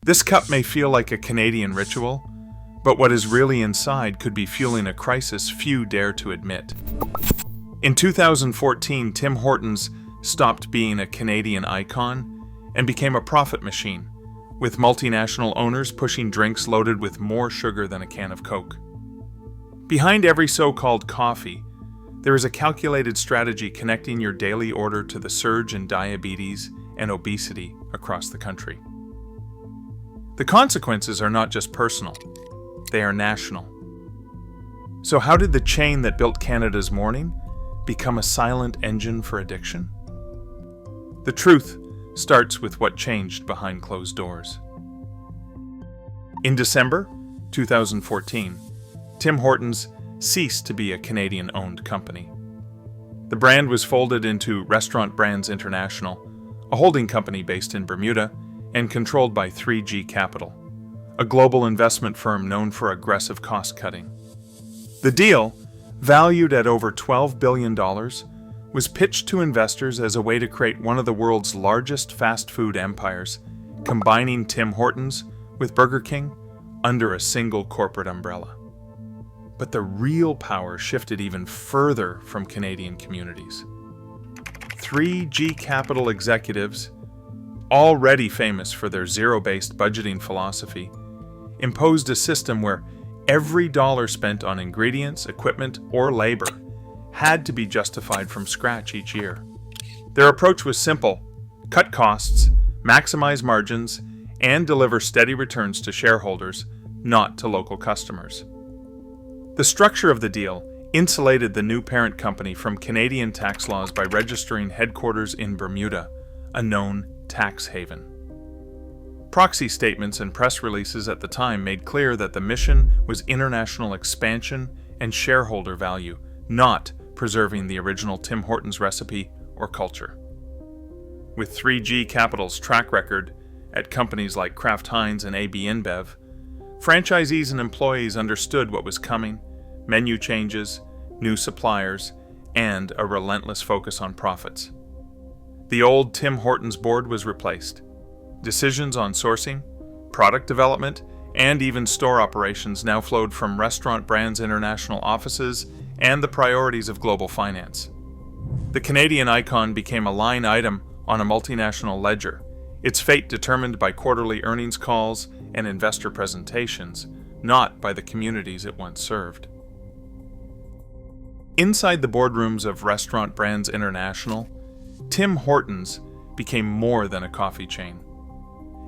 This cup may feel like a Canadian ritual, but what is really inside could be fueling a crisis few dare to admit. In 2014, Tim Hortons stopped being a Canadian icon and became a profit machine, with multinational owners pushing drinks loaded with more sugar than a can of Coke. Behind every so-called coffee, there is a calculated strategy connecting your daily order to the surge in diabetes and obesity across the country. The consequences are not just personal, they are national. So how did the chain that built Canada's morning become a silent engine for addiction? The truth starts with what changed behind closed doors. In December 2014, Tim Hortons ceased to be a Canadian-owned company. The brand was folded into Restaurant Brands International, a holding company based in Bermuda and controlled by 3G Capital, a global investment firm known for aggressive cost-cutting. The deal, valued at over $12 billion, was pitched to investors as a way to create one of the world's largest fast food empires, combining Tim Hortons with Burger King under a single corporate umbrella. But the real power shifted even further from Canadian communities. 3G Capital executives, already famous for their zero-based budgeting philosophy, imposed a system where every dollar spent on ingredients, equipment, or labor had to be justified from scratch each year. Their approach was simple: cut costs, maximize margins, and deliver steady returns to shareholders, not to local customers. The structure of the deal insulated the new parent company from Canadian tax laws by registering headquarters in Bermuda, a known tax haven. Proxy statements and press releases at the time made clear that the mission was international expansion and shareholder value, not preserving the original Tim Hortons recipe or culture. With 3G Capital's track record at companies like Kraft Heinz and AB InBev, franchisees and employees understood what was coming: menu changes, new suppliers, and a relentless focus on profits. The old Tim Hortons board was replaced. Decisions on sourcing, product development, and even store operations now flowed from Restaurant Brands International offices and the priorities of global finance. The Canadian icon became a line item on a multinational ledger, its fate determined by quarterly earnings calls and investor presentations, not by the communities it once served. Inside the boardrooms of Restaurant Brands International, Tim Hortons became more than a coffee chain.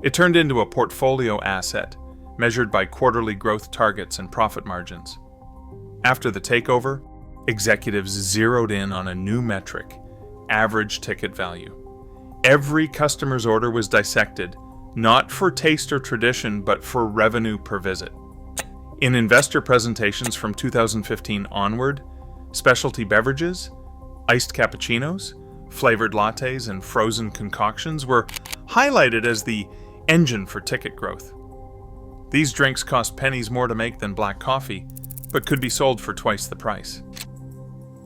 It turned into a portfolio asset, measured by quarterly growth targets and profit margins. After the takeover, executives zeroed in on a new metric: average ticket value. Every customer's order was dissected, not for taste or tradition, but for revenue per visit. In investor presentations from 2015 onward, specialty beverages, iced cappuccinos, flavored lattes, and frozen concoctions were highlighted as the engine for ticket growth. These drinks cost pennies more to make than black coffee, but could be sold for twice the price.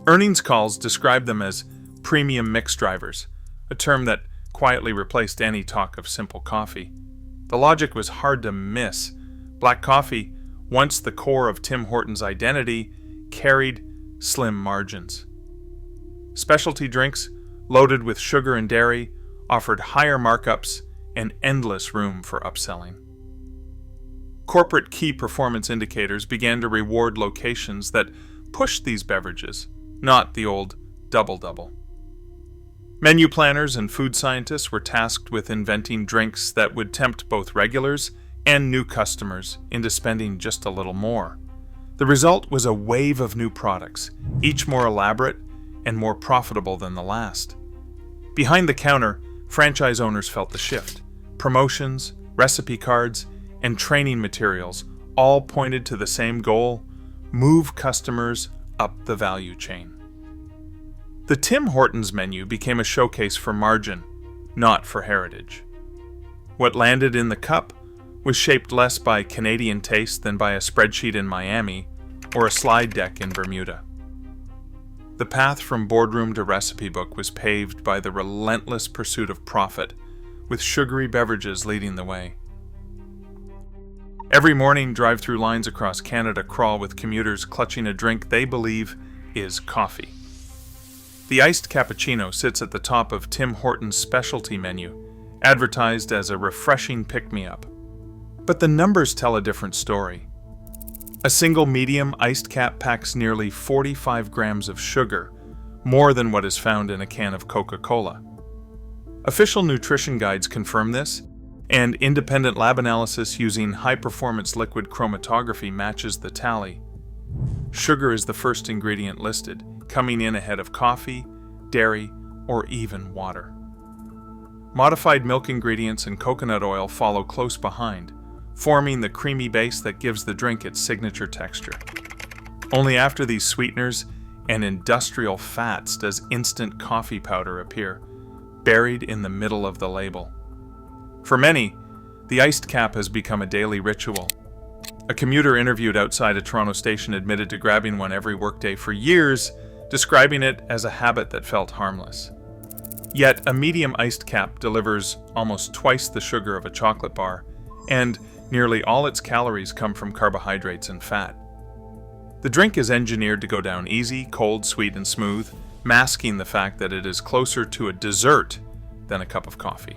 Earnings calls described them as premium mix drivers, a term that quietly replaced any talk of simple coffee. The logic was hard to miss. Black coffee, once the core of Tim Hortons' identity, carried slim margins. Specialty drinks, loaded with sugar and dairy, offered higher markups and endless room for upselling. Corporate key performance indicators began to reward locations that pushed these beverages, not the old double-double. Menu planners and food scientists were tasked with inventing drinks that would tempt both regulars and new customers into spending just a little more. The result was a wave of new products, each more elaborate and more profitable than the last. Behind the counter, franchise owners felt the shift. Promotions, recipe cards, and training materials all pointed to the same goal: move customers up the value chain. The Tim Hortons menu became a showcase for margin, not for heritage. What landed in the cup was shaped less by Canadian taste than by a spreadsheet in Miami or a slide deck in Bermuda. The path from boardroom to recipe book was paved by the relentless pursuit of profit, with sugary beverages leading the way. Every morning, drive-through lines across Canada crawl with commuters clutching a drink they believe is coffee. The iced cappuccino sits at the top of Tim Hortons' specialty menu, advertised as a refreshing pick-me-up. But the numbers tell a different story. A single medium iced cap packs nearly 45 grams of sugar, more than what is found in a can of Coca-Cola. Official nutrition guides confirm this, and independent lab analysis using high-performance liquid chromatography matches the tally. Sugar is the first ingredient listed, coming in ahead of coffee, dairy, or even water. Modified milk ingredients and coconut oil follow close behind, forming the creamy base that gives the drink its signature texture. Only after these sweeteners and industrial fats does instant coffee powder appear, buried in the middle of the label. For many, the iced cap has become a daily ritual. A commuter interviewed outside a Toronto station admitted to grabbing one every workday for years, describing it as a habit that felt harmless. Yet, a medium iced cap delivers almost twice the sugar of a chocolate bar, and nearly all its calories come from carbohydrates and fat. The drink is engineered to go down easy, cold, sweet, and smooth, masking the fact that it is closer to a dessert than a cup of coffee.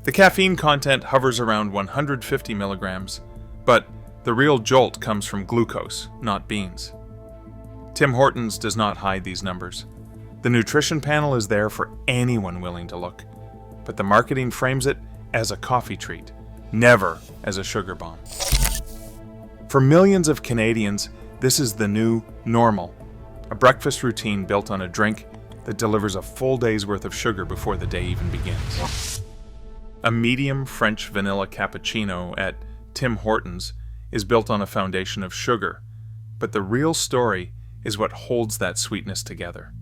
The caffeine content hovers around 150 milligrams, but the real jolt comes from glucose, not beans. Tim Hortons does not hide these numbers. The nutrition panel is there for anyone willing to look, but the marketing frames it as a coffee treat, never as a sugar bomb. For millions of Canadians, this is the new normal, a breakfast routine built on a drink that delivers a full day's worth of sugar before the day even begins. A medium French vanilla cappuccino at Tim Hortons is built on a foundation of sugar, but the real story is what holds that sweetness together.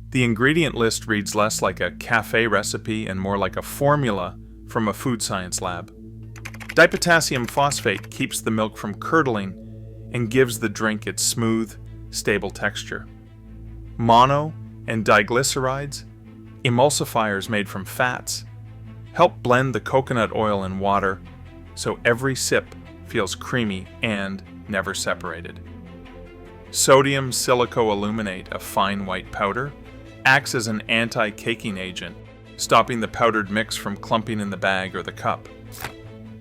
The ingredient list reads less like a cafe recipe and more like a formula from a food science lab. Dipotassium phosphate keeps the milk from curdling and gives the drink its smooth, stable texture. Mono and diglycerides, emulsifiers made from fats, help blend the coconut oil and water so every sip feels creamy and never separated. Sodium silicoaluminate, a fine white powder, acts as an anti-caking agent, stopping the powdered mix from clumping in the bag or the cup.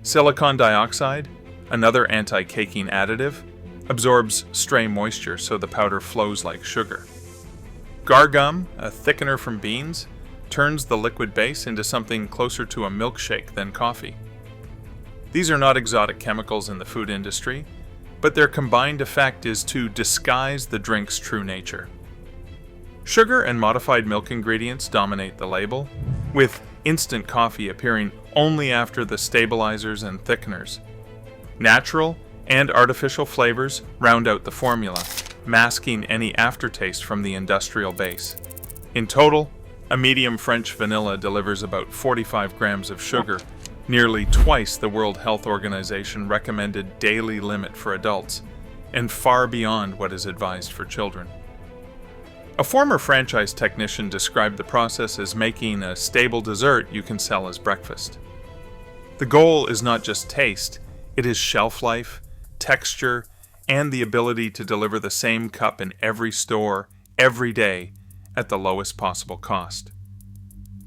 Silicon dioxide, another anti-caking additive, absorbs stray moisture so the powder flows like sugar. Gar gum, a thickener from beans, turns the liquid base into something closer to a milkshake than coffee. These are not exotic chemicals in the food industry, but their combined effect is to disguise the drink's true nature. Sugar and modified milk ingredients dominate the label, with instant coffee appearing only after the stabilizers and thickeners. Natural and artificial flavors round out the formula, masking any aftertaste from the industrial base. In total, a medium French vanilla delivers about 45 grams of sugar, nearly twice the World Health Organization recommended daily limit for adults, and far beyond what is advised for children. A former franchise technician described the process as making a stable dessert you can sell as breakfast. The goal is not just taste, it is shelf life, texture, and the ability to deliver the same cup in every store, every day, at the lowest possible cost.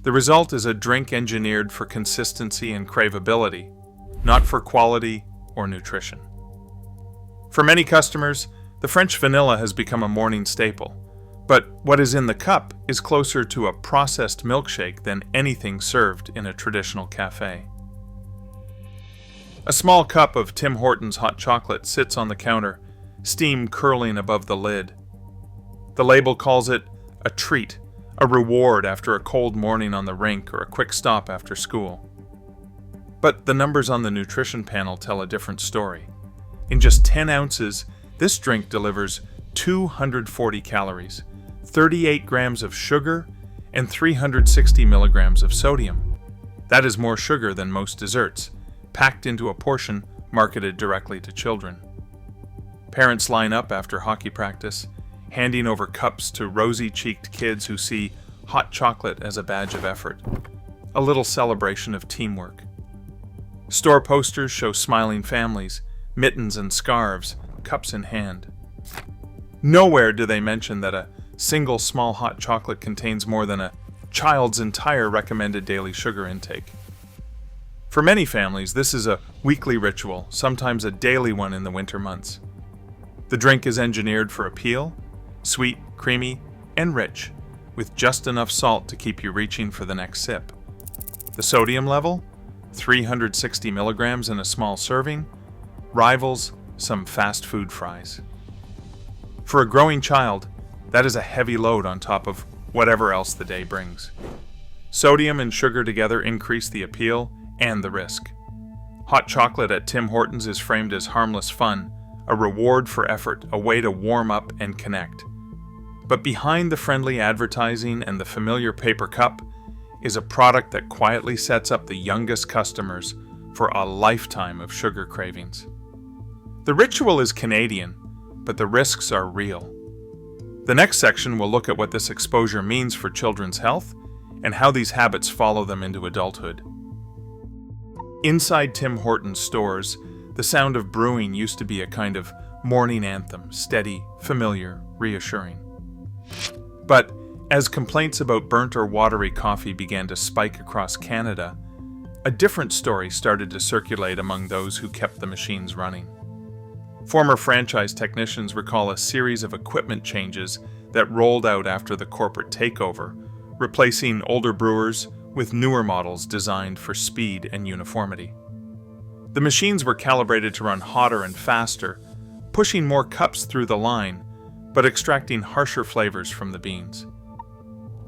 The result is a drink engineered for consistency and craveability, not for quality or nutrition. For many customers, the French vanilla has become a morning staple, but what is in the cup is closer to a processed milkshake than anything served in a traditional cafe. A small cup of Tim Hortons hot chocolate sits on the counter, steam curling above the lid. The label calls it a treat, a reward after a cold morning on the rink or a quick stop after school. But the numbers on the nutrition panel tell a different story. In just 10 ounces, this drink delivers 240 calories, 38 grams of sugar, and 360 milligrams of sodium. That is more sugar than most desserts, packed into a portion marketed directly to children. Parents line up after hockey practice, handing over cups to rosy-cheeked kids who see hot chocolate as a badge of effort, a little celebration of teamwork. Store posters show smiling families, mittens and scarves, cups in hand. Nowhere do they mention that a single small hot chocolate contains more than a child's entire recommended daily sugar intake. For many families, this is a weekly ritual, sometimes a daily one in the winter months. The drink is engineered for appeal, sweet, creamy, and rich, with just enough salt to keep you reaching for the next sip. The sodium level, 360 milligrams in a small serving, rivals some fast food fries. For a growing child, that is a heavy load on top of whatever else the day brings. Sodium and sugar together increase the appeal and the risk. Hot chocolate at Tim Hortons is framed as harmless fun, a reward for effort, a way to warm up and connect. But behind the friendly advertising and the familiar paper cup is a product that quietly sets up the youngest customers for a lifetime of sugar cravings. The ritual is Canadian, but the risks are real. The next section will look at what this exposure means for children's health and how these habits follow them into adulthood. Inside Tim Hortons stores, the sound of brewing used to be a kind of morning anthem, steady, familiar, reassuring. But as complaints about burnt or watery coffee began to spike across Canada, a different story started to circulate among those who kept the machines running. Former franchise technicians recall a series of equipment changes that rolled out after the corporate takeover, replacing older brewers with newer models designed for speed and uniformity. The machines were calibrated to run hotter and faster, pushing more cups through the line, but extracting harsher flavors from the beans.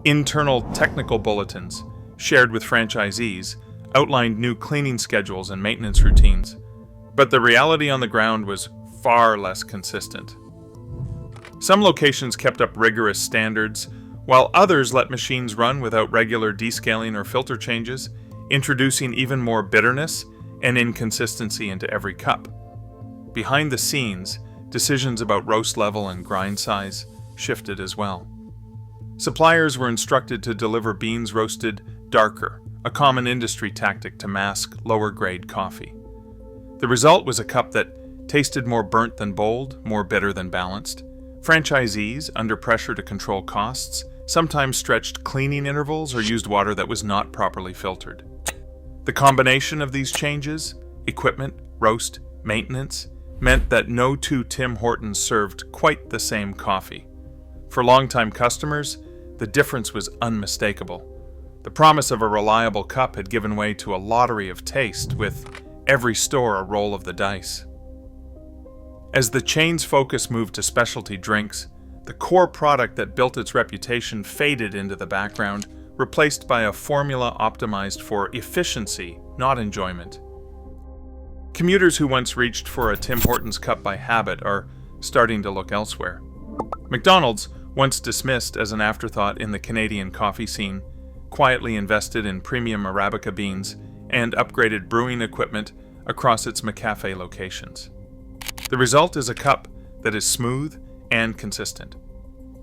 Internal technical bulletins, shared with franchisees, outlined new cleaning schedules and maintenance routines, but the reality on the ground was far less consistent. Some locations kept up rigorous standards, while others let machines run without regular descaling or filter changes, introducing even more bitterness and inconsistency into every cup. Behind the scenes, decisions about roast level and grind size shifted as well. Suppliers were instructed to deliver beans roasted darker, a common industry tactic to mask lower-grade coffee. The result was a cup that tasted more burnt than bold, more bitter than balanced. Franchisees, under pressure to control costs, sometimes stretched cleaning intervals or used water that was not properly filtered. The combination of these changes, equipment, roast, maintenance, meant that no two Tim Hortons served quite the same coffee. For longtime customers, the difference was unmistakable. The promise of a reliable cup had given way to a lottery of taste, with every store a roll of the dice. As the chain's focus moved to specialty drinks, the core product that built its reputation faded into the background, replaced by a formula optimized for efficiency, not enjoyment. Commuters who once reached for a Tim Hortons cup by habit are starting to look elsewhere. McDonald's, once dismissed as an afterthought in the Canadian coffee scene, quietly invested in premium Arabica beans and upgraded brewing equipment across its McCafe locations. The result is a cup that is smooth and consistent,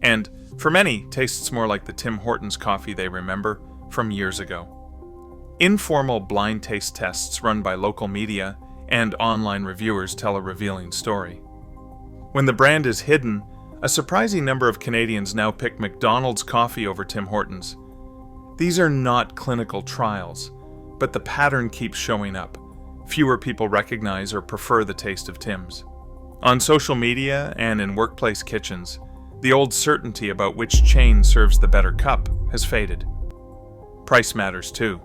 and for many tastes more like the Tim Hortons coffee they remember from years ago. Informal blind taste tests run by local media and online reviewers tell a revealing story. When the brand is hidden, a surprising number of Canadians now pick McDonald's coffee over Tim Hortons. These are not clinical trials, but the pattern keeps showing up. Fewer people recognize or prefer the taste of Tim's. On social media and in workplace kitchens, the old certainty about which chain serves the better cup has faded. Price matters too.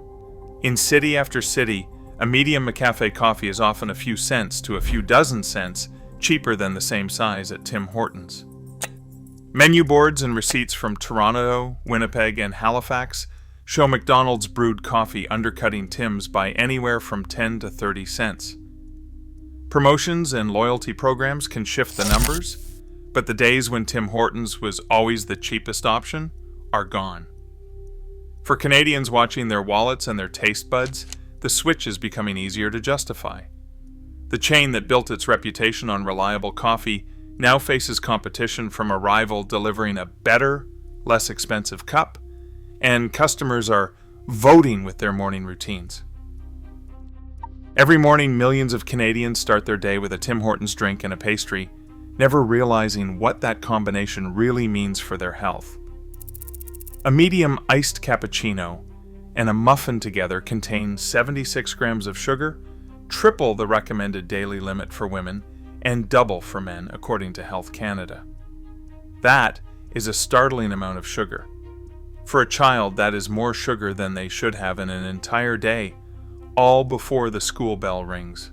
In city after city, a medium McCafe coffee is often a few cents to a few dozen cents cheaper than the same size at Tim Hortons. Menu boards and receipts from Toronto, Winnipeg, and Halifax show McDonald's brewed coffee undercutting Tim's by anywhere from 10 to 30 cents. Promotions and loyalty programs can shift the numbers, but the days when Tim Hortons was always the cheapest option are gone. For Canadians watching their wallets and their taste buds, the switch is becoming easier to justify. The chain that built its reputation on reliable coffee now faces competition from a rival delivering a better, less expensive cup, and customers are voting with their morning routines. Every morning, millions of Canadians start their day with a Tim Hortons drink and a pastry, never realizing what that combination really means for their health. A medium iced cappuccino and a muffin together contain 76 grams of sugar, triple the recommended daily limit for women, and double for men, according to Health Canada. That is a startling amount of sugar. For a child, that is more sugar than they should have in an entire day, all before the school bell rings.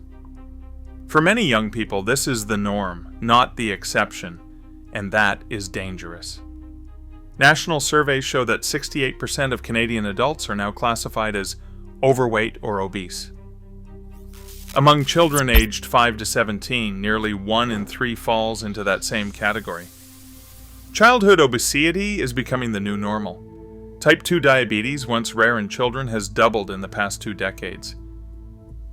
For many young people, this is the norm, not the exception, and that is dangerous. National surveys show that 68% of Canadian adults are now classified as overweight or obese. Among children aged 5 to 17, nearly 1 in 3 falls into that same category. Childhood obesity is becoming the new normal. Type 2 diabetes, once rare in children, has doubled in the past 2 decades.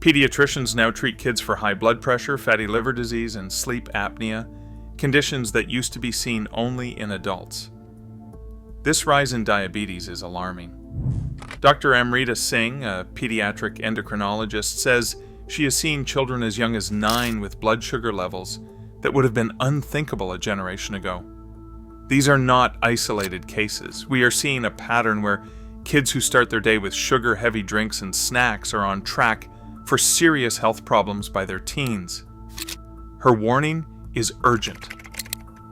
Pediatricians now treat kids for high blood pressure, fatty liver disease, and sleep apnea, conditions that used to be seen only in adults. This rise in diabetes is alarming. Dr. Amrita Singh, a pediatric endocrinologist, says she has seen children as young as 9 with blood sugar levels that would have been unthinkable a generation ago. These are not isolated cases. We are seeing a pattern where kids who start their day with sugar-heavy drinks and snacks are on track for serious health problems by their teens. Her warning is urgent.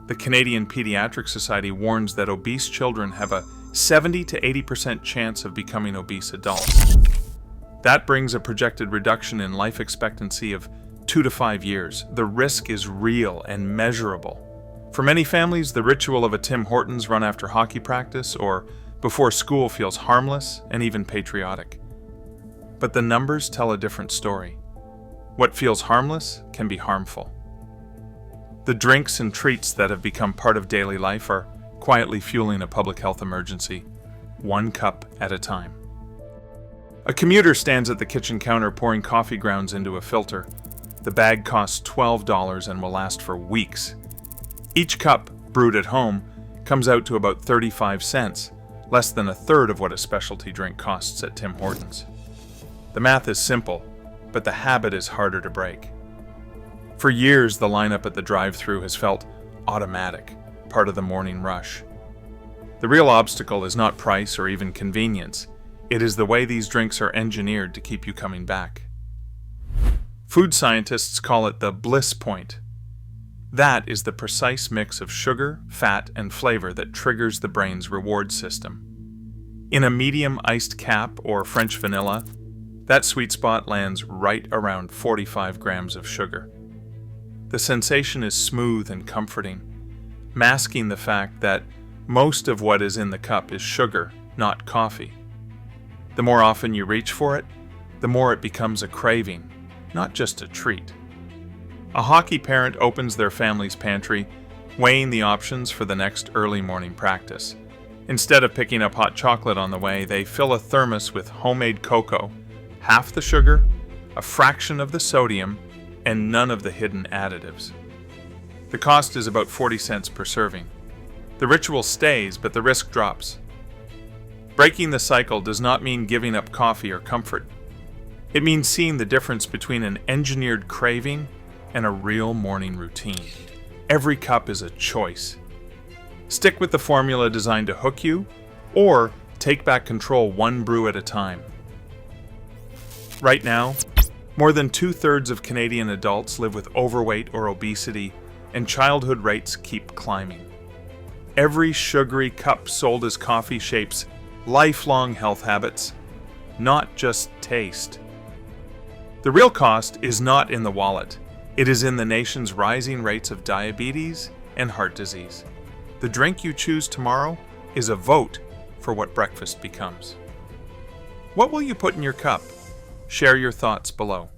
The Canadian Pediatric Society warns that obese children have a 70 to 80% chance of becoming obese adults. That brings a projected reduction in life expectancy of 2 to 5 years. The risk is real and measurable. For many families, the ritual of a Tim Hortons run after hockey practice or before school feels harmless and even patriotic. But the numbers tell a different story. What feels harmless can be harmful. The drinks and treats that have become part of daily life are quietly fueling a public health emergency, 1 cup at a time. A commuter stands at the kitchen counter pouring coffee grounds into a filter. The bag costs $12 and will last for weeks. Each cup, brewed at home, comes out to about 35 cents, less than a third of what a specialty drink costs at Tim Hortons. The math is simple, but the habit is harder to break. For years, the lineup at the drive-thru has felt automatic, part of the morning rush. The real obstacle is not price or even convenience. It is the way these drinks are engineered to keep you coming back. Food scientists call it the bliss point. That is the precise mix of sugar, fat, and flavor that triggers the brain's reward system. In a medium iced cap or French vanilla, that sweet spot lands right around 45 grams of sugar. The sensation is smooth and comforting, masking the fact that most of what is in the cup is sugar, not coffee. The more often you reach for it, the more it becomes a craving, not just a treat. A hockey parent opens their family's pantry, weighing the options for the next early morning practice. Instead of picking up hot chocolate on the way, they fill a thermos with homemade cocoa, half the sugar, a fraction of the sodium, and none of the hidden additives. The cost is about 40 cents per serving. The ritual stays, but the risk drops. Breaking the cycle does not mean giving up coffee or comfort. It means seeing the difference between an engineered craving and a real morning routine. Every cup is a choice. Stick with the formula designed to hook you, or take back control 1 brew at a time. Right now, more than 2/3 of Canadian adults live with overweight or obesity, and childhood rates keep climbing. Every sugary cup sold as coffee shapes lifelong health habits, not just taste. The real cost is not in the wallet. It is in the nation's rising rates of diabetes and heart disease. The drink you choose tomorrow is a vote for what breakfast becomes. What will you put in your cup? Share your thoughts below.